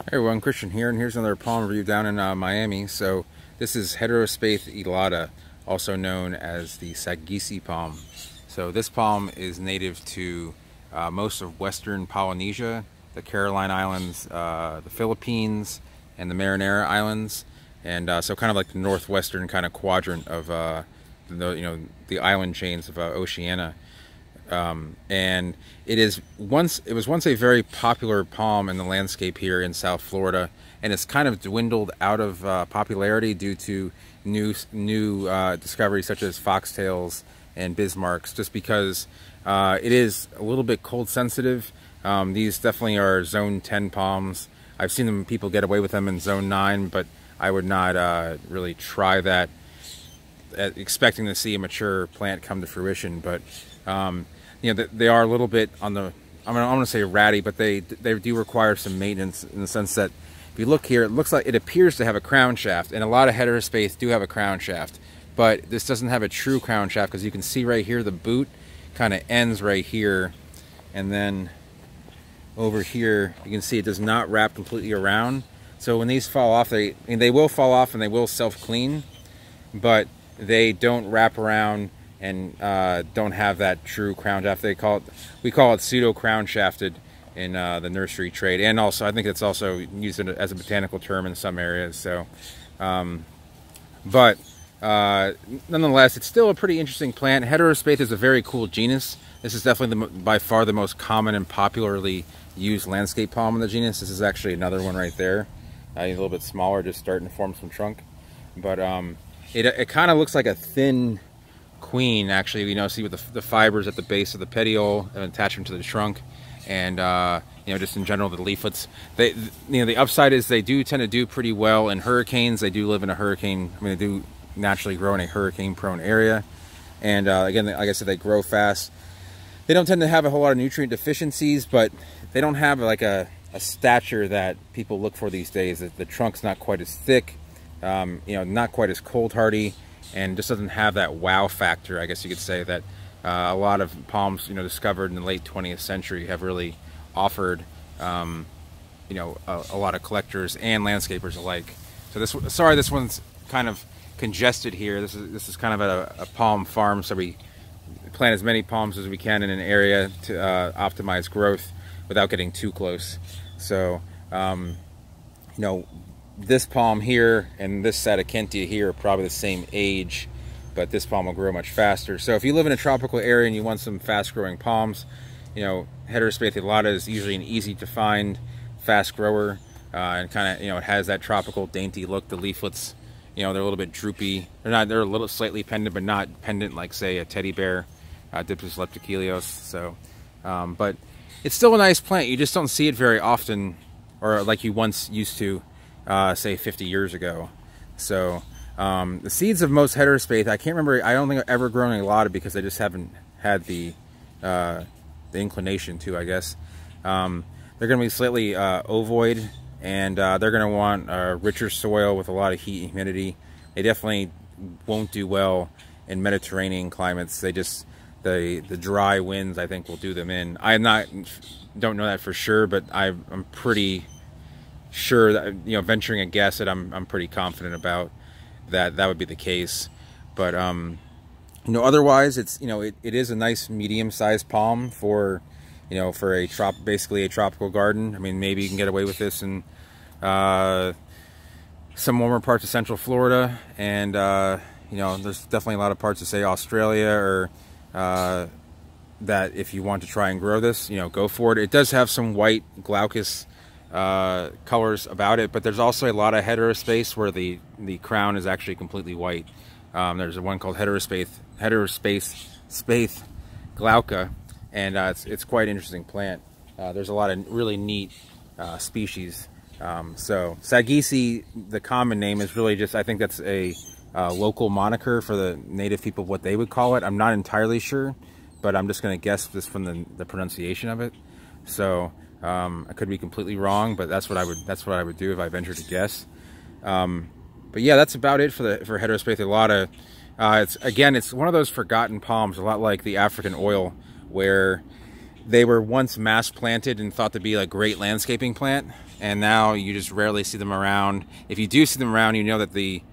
Hey everyone, Christian here, and here's another palm review down in Miami. So this is Heterospathe elata, also known as the Sagisi palm. So this palm is native to most of Western Polynesia, the Caroline Islands, the Philippines, and the Marinara Islands, and so kind of like the northwestern kind of quadrant of the island chains of Oceania. And it was once a very popular palm in the landscape here in South Florida, and it's kind of dwindled out of popularity due to new discoveries such as foxtails and Bismarcks, just because it is a little bit cold sensitive. These definitely are zone 10 palms. I've seen people get away with them in zone 9, but I would not really try that expecting to see a mature plant come to fruition. But they are a little bit on the, I'm going to say ratty, but they do require some maintenance, in the sense that if you look here, it appears to have a crown shaft, and a lot of Heterospathe do have a crown shaft, but this doesn't have a true crown shaft, because you can see right here the boot kind of ends right here, and then over here you can see it does not wrap completely around. So when these fall off, they will fall off and they will self-clean, but they don't wrap around and don't have that true crown shaft. We call it pseudo crown shafted in the nursery trade, and also I think it's also used as a botanical term in some areas. So, but nonetheless, it's still a pretty interesting plant. Heterospathe is a very cool genus. This is definitely by far the most common and popularly used landscape palm in the genus. This is actually another one right there, a little bit smaller, just starting to form some trunk. But it kind of looks like a thin queen, actually. See with the fibers at the base of the petiole and attachment to the trunk, and just in general the leaflets. The upside is they do tend to do pretty well in hurricanes. They do live in a hurricane. They do naturally grow in a hurricane-prone area, and again, like I said, they grow fast. They don't tend to have a whole lot of nutrient deficiencies, but they don't have like a stature that people look for these days. The trunk's not quite as thick, not quite as cold hardy, and just doesn't have that wow factor, I guess you could say, that a lot of palms discovered in the late 20th century have really offered a lot of collectors and landscapers alike. So this one's kind of congested here. This is kind of a palm farm, so we plant as many palms as we can in an area to optimize growth without getting too close. So this palm here and this Sadakentia here are probably the same age, but this palm will grow much faster. So if you live in a tropical area and you want some fast-growing palms, Heterospathe elata is usually an easy to find, fast grower, and kind of it has that tropical dainty look. The leaflets, they're a little bit droopy. They're a little slightly pendant, but not pendant like, say, a teddy bear, Dipsas leptochelios. So, but it's still a nice plant. You just don't see it very often, or like you once used to, say 50 years ago. So the seeds of most Heterospathe, I can't remember, I don't think I've ever grown a lot because I just haven't had the inclination to, I guess. They're going to be slightly ovoid, and they're going to want richer soil with a lot of heat and humidity. They definitely won't do well in Mediterranean climates. The dry winds, I think, will do them in. Don't know that for sure, but I'm pretty sure that, venturing a guess, that I'm pretty confident about that would be the case. But otherwise, it's it is a nice medium-sized palm for for basically a tropical garden. I mean, maybe you can get away with this in some warmer parts of Central Florida, and there's definitely a lot of parts of, say, Australia, or that if you want to try and grow this, go for it. It does have some white glaucous colors about it, but there's also a lot of Heterospathe where the crown is actually completely white. There's one called Heterospathe glauca, and it's quite an interesting plant. There's a lot of really neat species. So Sagisi, the common name, is really just, I think that's a local moniker for the native people, what they would call it. I'm not entirely sure, but I'm just going to guess this from the pronunciation of it. So I could be completely wrong, but that's what I would do if I ventured to guess. But yeah, that's about it for Heterospathe elata. It's one of those forgotten palms, a lot like the African oil, where they were once mass planted and thought to be a great landscaping plant, and now you just rarely see them around. If you do see them around, you know that the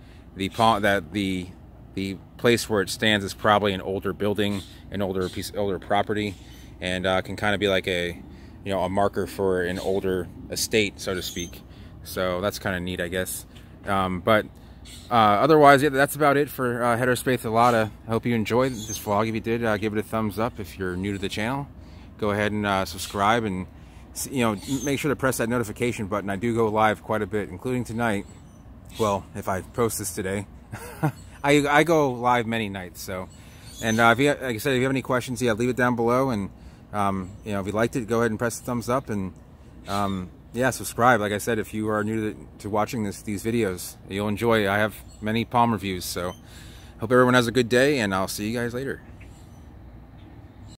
place where it stands is probably an older building, an older property, and can kind of be like a marker for an older estate, so to speak. So that's kind of neat, I guess. Otherwise, yeah, that's about it for Heterospathe elata. I hope you enjoyed this vlog. If you did, give it a thumbs up. If you're new to the channel, go ahead and subscribe, and make sure to press that notification button. I do go live quite a bit, including tonight. Well, if I post this today, I go live many nights. So, and like I said, if you have any questions, yeah, leave it down below. And if you liked it, go ahead and press the thumbs up, and yeah, subscribe. Like I said, if you are new to watching these videos, you'll enjoy. I have many palm reviews. So, hope everyone has a good day, and I'll see you guys later.